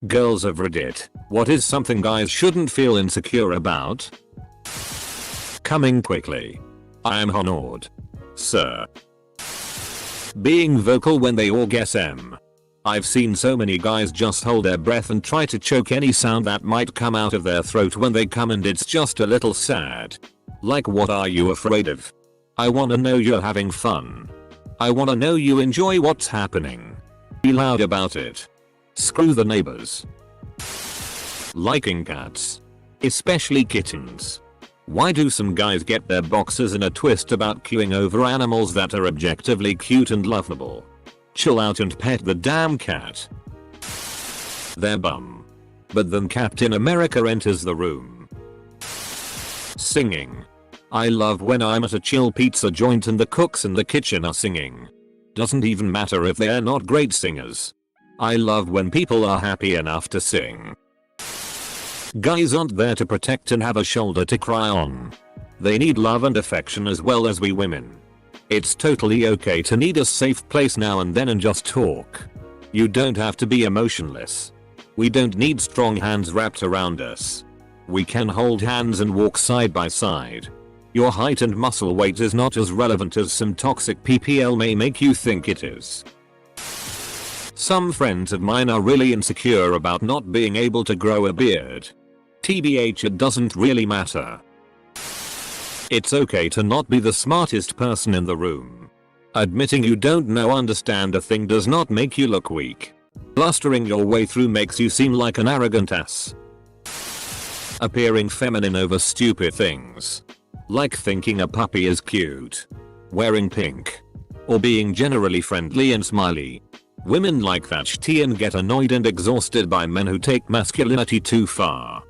Girls of Reddit, what is something guys shouldn't feel insecure about? Coming quickly. I am honored. Sir. Being vocal when they orgasm. I've seen so many guys just hold their breath and try to choke any sound that might come out of their throat when they come, and it's just a little sad. Like, what are you afraid of? I wanna know you're having fun. I wanna know you enjoy what's happening. Be loud about it. Screw the neighbors. Liking cats. Especially kittens. Why do some guys get their boxes in a twist about queuing over animals that are objectively cute and lovable? Chill out and pet the damn cat. Their bum. But then Captain America enters the room. Singing. I love when I'm at a chill pizza joint and the cooks in the kitchen are singing. Doesn't even matter if they're not great singers. I love when people are happy enough to sing. Guys aren't there to protect and have a shoulder to cry on. They need love and affection as well as we women. It's totally okay to need a safe place now and then and just talk. You don't have to be emotionless. We don't need strong hands wrapped around us. We can hold hands and walk side by side. Your height and muscle weight is not as relevant as some toxic PPL may make you think it is. Some friends of mine are really insecure about not being able to grow a beard. TBH, it doesn't really matter. It's okay to not be the smartest person in the room. Admitting you don't understand a thing does not make you look weak. Blustering your way through makes you seem like an arrogant ass. Appearing feminine over stupid things. Like thinking a puppy is cute. Wearing pink. Or being generally friendly and smiley. Women like that shit and get annoyed and exhausted by men who take masculinity too far.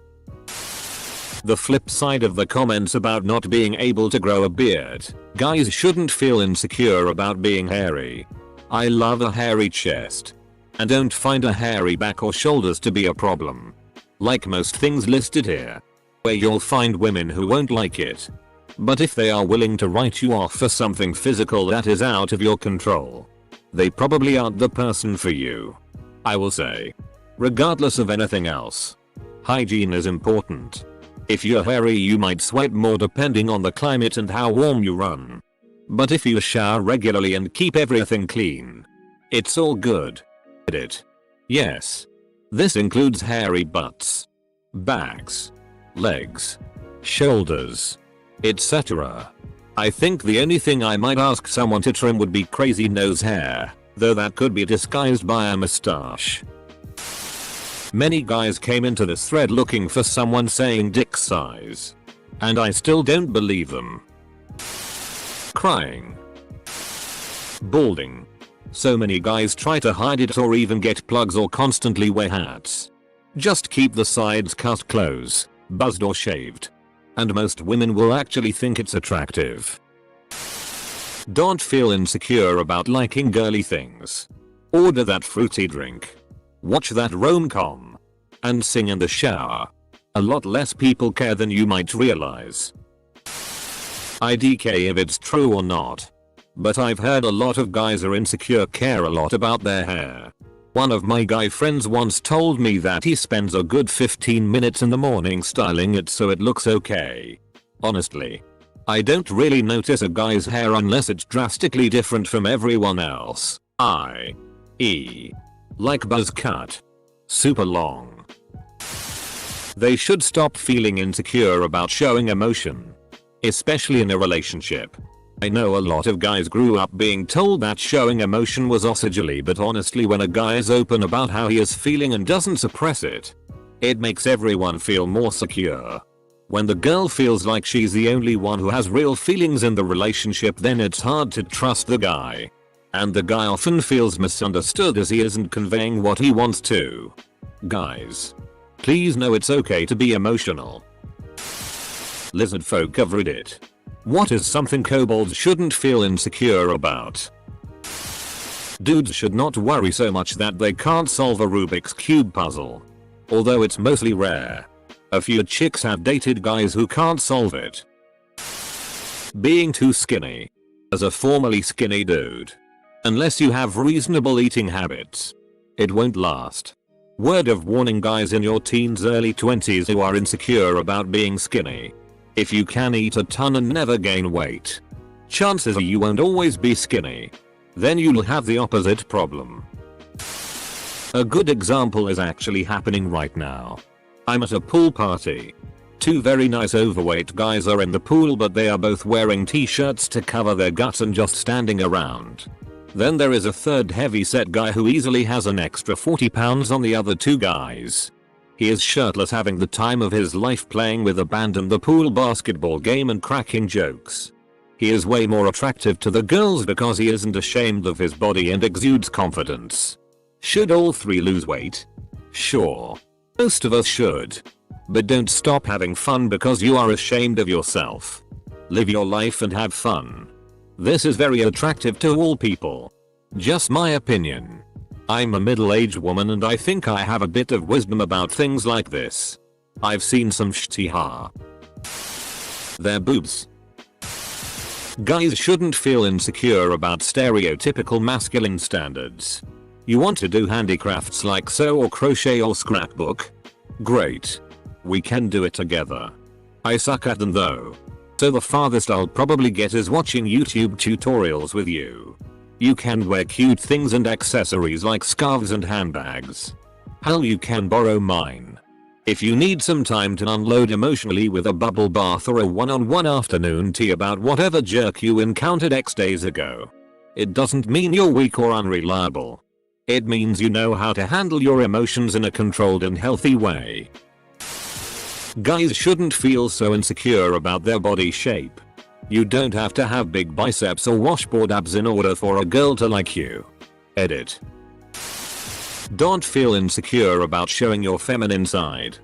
The flip side of the comments about not being able to grow a beard, guys shouldn't feel insecure about being hairy. I love a hairy chest. And don't find a hairy back or shoulders to be a problem. Like most things listed here. Where you'll find women who won't like it. But if they are willing to write you off for something physical that is out of your control, they probably aren't the person for you. I will say. Regardless of anything else. Hygiene is important. If you're hairy you might sweat more depending on the climate and how warm you run. But if you shower regularly and keep everything clean, it's all good. Edit. Yes. This includes hairy butts, backs, legs, shoulders, etc. I think the only thing I might ask someone to trim would be crazy nose hair, though that could be disguised by a mustache. Many guys came into this thread looking for someone saying dick size. And I still don't believe them. Crying. Balding. So many guys try to hide it or even get plugs or constantly wear hats. Just keep the sides cut close, buzzed or shaved. And most women will actually think it's attractive. Don't feel insecure about liking girly things. Order that fruity drink. Watch that rom-com. And sing in the shower. A lot less people care than you might realize. IDK if it's true or not. But I've heard a lot of guys are insecure care a lot about their hair. One of my guy friends once told me that he spends a good 15 minutes in the morning styling it so it looks okay. Honestly, I don't really notice a guy's hair unless it's drastically different from everyone else. I.e. like buzz cut. Super long. They should stop feeling insecure about showing emotion. Especially in a relationship. I know a lot of guys grew up being told that showing emotion was ossigelly, but honestly when a guy is open about how he is feeling and doesn't suppress it, it makes everyone feel more secure. When the girl feels like she's the only one who has real feelings in the relationship, then it's hard to trust the guy. And the guy often feels misunderstood as he isn't conveying what he wants to. Guys, please know it's okay to be emotional. Lizard folk of Reddit. What is something kobolds shouldn't feel insecure about? Dudes should not worry so much that they can't solve a Rubik's Cube puzzle. Although it's mostly rare. A few chicks have dated guys who can't solve it. Being too skinny. As a formerly skinny dude. Unless you have reasonable eating habits, it won't last. Word of warning, guys in your teens early 20s who are insecure about being skinny. If you can eat a ton and never gain weight, chances are you won't always be skinny. Then you'll have the opposite problem. A good example is actually happening right now. I'm at a pool party. Two very nice overweight guys are in the pool, but they are both wearing t-shirts to cover their guts and just standing around. Then there is a third heavy-set guy who easily has an extra 40 pounds on the other two guys. He is shirtless, having the time of his life, playing with abandon the pool basketball game and cracking jokes. He is way more attractive to the girls because he isn't ashamed of his body and exudes confidence. Should all three lose weight? Sure. Most of us should. But don't stop having fun because you are ashamed of yourself. Live your life and have fun. This is very attractive to all people. Just my opinion. I'm a middle-aged woman and I think I have a bit of wisdom about things like this. I've seen some shtiha. Their boobs. Guys shouldn't feel insecure about stereotypical masculine standards. You want to do handicrafts like sew or crochet or scrapbook? Great. We can do it together. I suck at them though. So the farthest I'll probably get is watching YouTube tutorials with you. You can wear cute things and accessories like scarves and handbags. Hell, you can borrow mine. If you need some time to unload emotionally with a bubble bath or a one-on-one afternoon tea about whatever jerk you encountered X days ago. It doesn't mean you're weak or unreliable. It means you know how to handle your emotions in a controlled and healthy way. Guys shouldn't feel so insecure about their body shape. You don't have to have big biceps or washboard abs in order for a girl to like you. Edit. Don't feel insecure about showing your feminine side.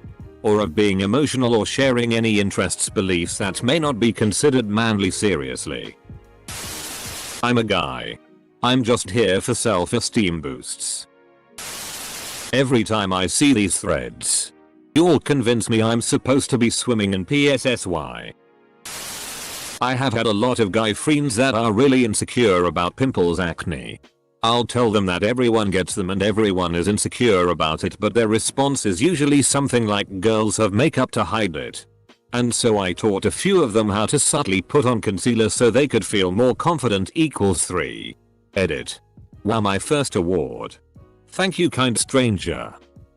Or of being emotional or sharing any interests, beliefs that may not be considered manly seriously. I'm a guy. I'm just here for self-esteem boosts. Every time I see these threads, you'll convince me I'm supposed to be swimming in PSSY. I have had a lot of guy friends that are really insecure about pimples, acne. I'll tell them that everyone gets them and everyone is insecure about it, but their response is usually something like girls have makeup to hide it. And so I taught a few of them how to subtly put on concealer so they could feel more confident. Equals 3. Edit. Wow, my first award. Thank you, kind stranger.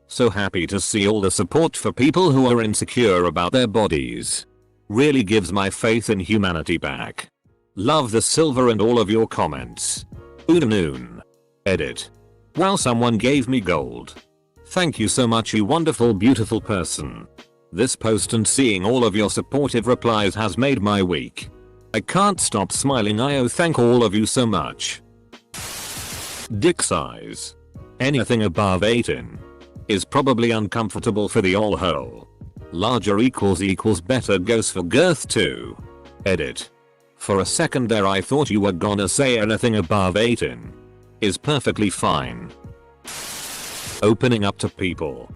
So happy to see all the support for people who are insecure about their bodies. Really gives my faith in humanity back. Love the silver and all of your comments. Noon. Edit. Wow, someone gave me gold. Thank you so much, you wonderful beautiful person. This post and seeing all of your supportive replies has made my week. I can't stop smiling. Thank all of you so much. Dick size. Anything above 18 is probably uncomfortable for the ol' hole. Larger equals better goes for girth too. Edit. For a second there I thought you were gonna say anything above 18 is perfectly fine. Opening up to people.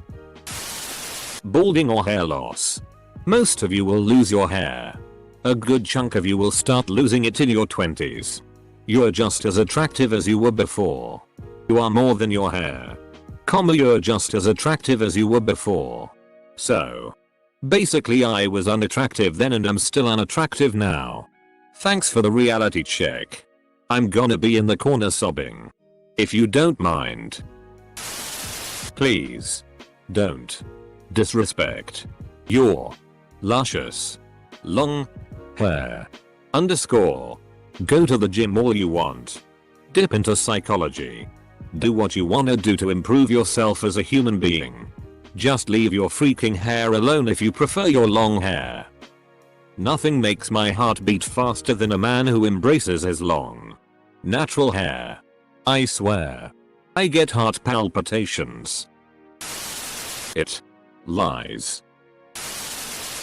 Balding or hair loss. Most of you will lose your hair. A good chunk of you will start losing it in your 20s. You're just as attractive as you were before. You are more than your hair. You're just as attractive as you were before. So, basically I was unattractive then and I'm still unattractive now. Thanks for the reality check. I'm gonna be in the corner sobbing. If you don't mind. Please. Don't. Disrespect. Your. Luscious. Long. Hair. Underscore. Go to the gym all you want. Dip into psychology. Do what you wanna do to improve yourself as a human being. Just leave your freaking hair alone if you prefer your long hair. Nothing makes my heart beat faster than a man who embraces his long, natural hair. I swear. I get heart palpitations. It. Lies.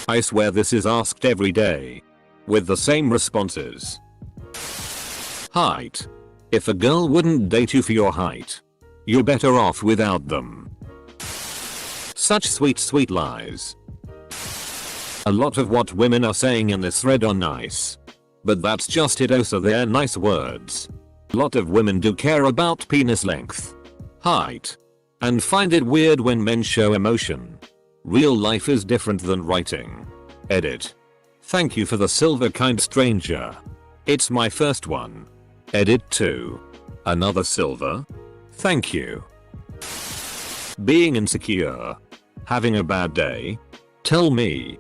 I swear this is asked every day. With the same responses. Height. If a girl wouldn't date you for your height, you're better off without them. Such sweet lies. A lot of what women are saying in this thread are nice. But that's just it, so they're nice words. A lot of women do care about penis length, height, and find it weird when men show emotion. Real life is different than writing. Edit. Thank you for the silver kind stranger. It's my first one. Edit 2. Another silver? Thank you. Being insecure. Having a bad day? Tell me.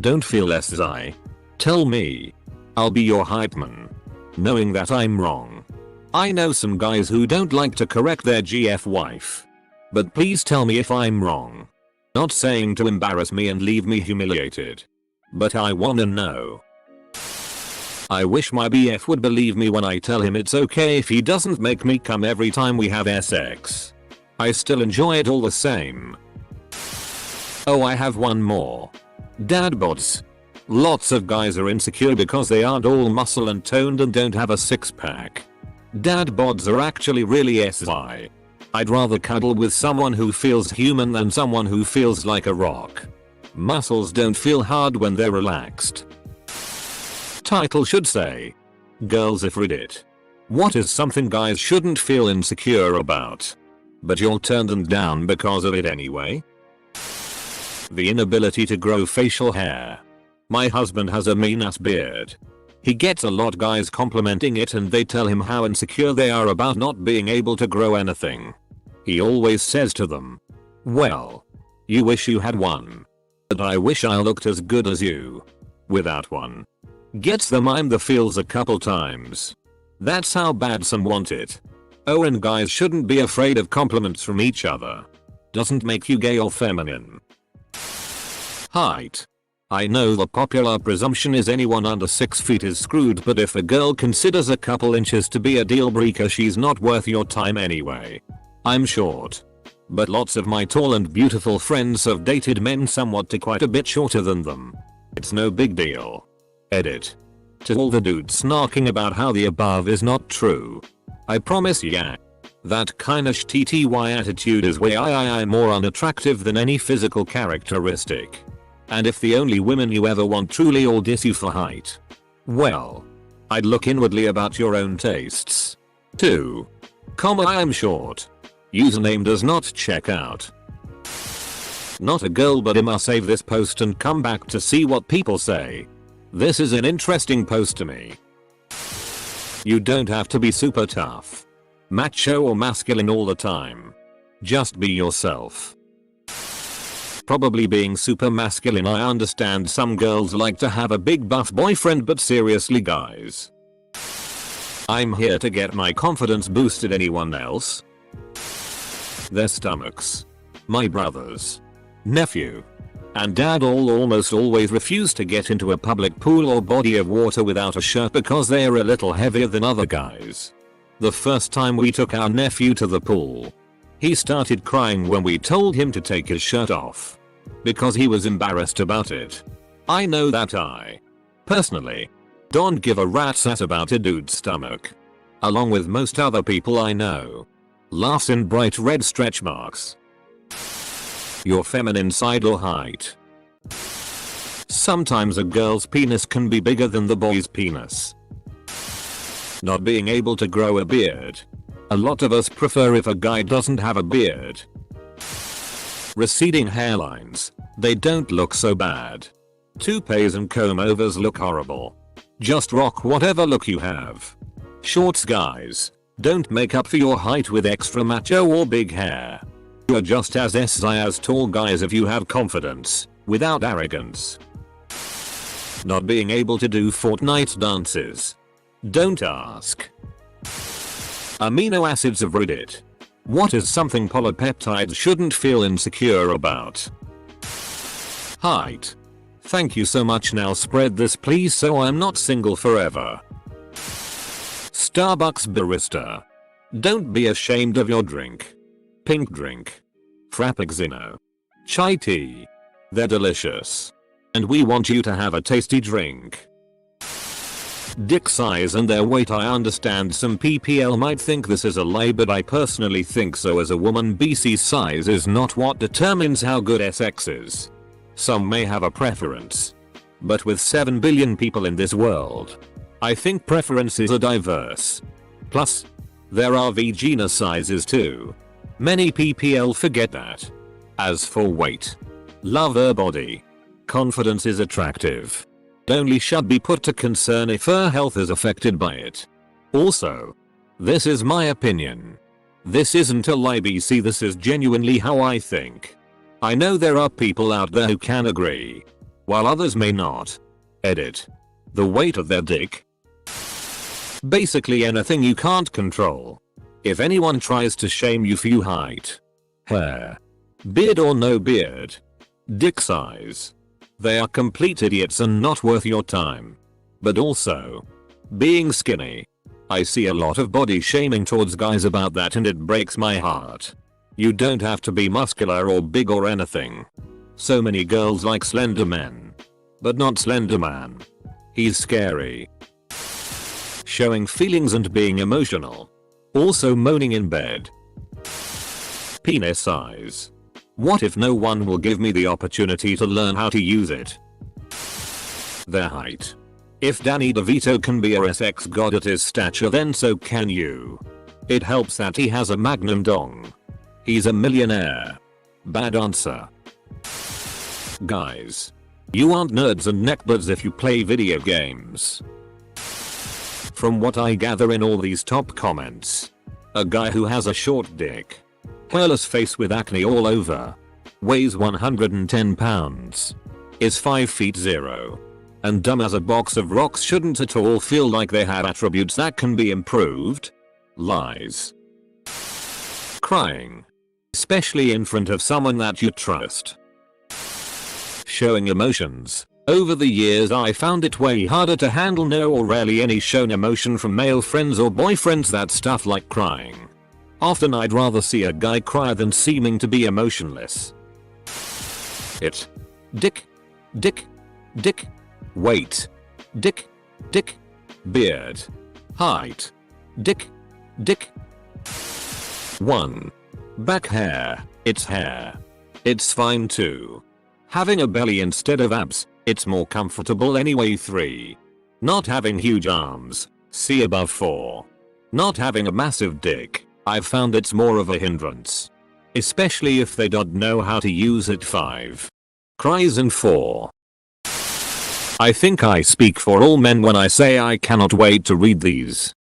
Don't feel SI. Tell me. I'll be your hype man. Knowing that I'm wrong. I know some guys who don't like to correct their GF wife. But please tell me if I'm wrong. Not saying to embarrass me and leave me humiliated. But I wanna know. I wish my BF would believe me when I tell him it's okay if he doesn't make me come every time we have sex. I still enjoy it all the same. Oh, I have one more. Dad bods. Lots of guys are insecure because they aren't all muscle and toned and don't have a six pack. Dad bods are actually really SI. I'd rather cuddle with someone who feels human than someone who feels like a rock. Muscles don't feel hard when they're relaxed. Title should say, girls if read it. What is something guys shouldn't feel insecure about? But you'll turn them down because of it anyway? The inability to grow facial hair. My husband has a mean ass beard. He gets a lot guys complimenting it and they tell him how insecure they are about not being able to grow anything. He always says to them, well, you wish you had one. But I wish I looked as good as you. Without one. Gets the mime the feels a couple times. That's how bad some want it. Oh, and guys shouldn't be afraid of compliments from each other. Doesn't make you gay or feminine. Height. I know the popular presumption is anyone under 6 feet is screwed, but if a girl considers a couple inches to be a deal breaker, she's not worth your time anyway. I'm short. But lots of my tall and beautiful friends have dated men somewhat to quite a bit shorter than them. It's no big deal. Edit. To all the dudes snarking about how the above is not true. I promise ya. That kinda TTY attitude is way I more unattractive than any physical characteristic. And if the only women you ever want truly all diss you for height, well, I'd look inwardly about your own tastes. 2. I am short. Username does not check out. Not a girl, but I must save this post and come back to see what people say. This is an interesting post to me. You don't have to be super tough, macho or masculine all the time. Just be yourself. Probably being super masculine. I understand some girls like to have a big buff boyfriend, but seriously guys, I'm here to get my confidence boosted. Anyone else? Their stomachs. My brothers, nephew, and dad all almost always refuse to get into a public pool or body of water without a shirt because they are a little heavier than other guys. The first time we took our nephew to the pool, he started crying when we told him to take his shirt off because he was embarrassed about it. I know that I, personally, don't give a rat's ass about a dude's stomach. Along with most other people I know. Laughs in bright red stretch marks. Your feminine side or height. Sometimes a girl's penis can be bigger than the boy's penis. Not being able to grow a beard. A lot of us prefer if a guy doesn't have a beard. Receding hairlines. They don't look so bad. Toupees and comb overs look horrible. Just rock whatever look you have. Shorts guys. Don't make up for your height with extra macho or big hair. You're just as SI as tall guys if you have confidence, without arrogance. Not being able to do Fortnite dances. Don't ask. Amino acids of Reddit. What is something polypeptides shouldn't feel insecure about? Height. Thank you so much. Now spread this please so I'm not single forever. Starbucks barista. Don't be ashamed of your drink. Pink drink. Frappuccino. Chai tea. They're delicious. And we want you to have a tasty drink. Dick size and their weight. I understand some PPL might think this is a lie, but I personally think so. As a woman, BC size is not what determines how good sex is. Some may have a preference. But with 7 billion people in this world, I think preferences are diverse. Plus, there are vagina sizes too. Many PPL forget that. As for weight, love her body. Confidence is attractive. Only should be put to concern if her health is affected by it. Also, this is my opinion. This isn't a lie BC, this is genuinely how I think. I know there are people out there who can agree, while others may not. Edit. The weight of their dick. Basically anything you can't control. If anyone tries to shame you for your height, hair, beard or no beard, dick size, they are complete idiots and not worth your time. But also, being skinny. I see a lot of body shaming towards guys about that and it breaks my heart. You don't have to be muscular or big or anything. So many girls like slender men. But not Slender Man. He's scary. Showing feelings and being emotional. Also moaning in bed. Penis size. What if no one will give me the opportunity to learn how to use it? Their height. If Danny DeVito can be a sex god at his stature, then so can you. It helps that he has a magnum dong. He's a millionaire. Bad answer. Guys, you aren't nerds and neckbeards if you play video games. From what I gather in all these top comments, a guy who has a short dick, hairless face with acne all over, weighs 110 pounds, is 5 feet 0, and dumb as a box of rocks shouldn't at all feel like they have attributes that can be improved. Lies. Crying. Especially in front of someone that you trust. Showing emotions. Over the years I found it way harder to handle no or rarely any shown emotion from male friends or boyfriends. That stuff like crying. Often I'd rather see a guy cry than seeming to be emotionless. It. Dick. Dick. Dick. Weight. Dick. Dick. Beard. Height. Dick. Dick. 1. Back hair. It's hair. It's fine too. Having a belly instead of abs. It's more comfortable anyway. 3. Not having huge arms. See above. 4. Not having a massive dick. I've found it's more of a hindrance. Especially if they don't know how to use it. 5. Cries. And 4. I think I speak for all men when I say I cannot wait to read these.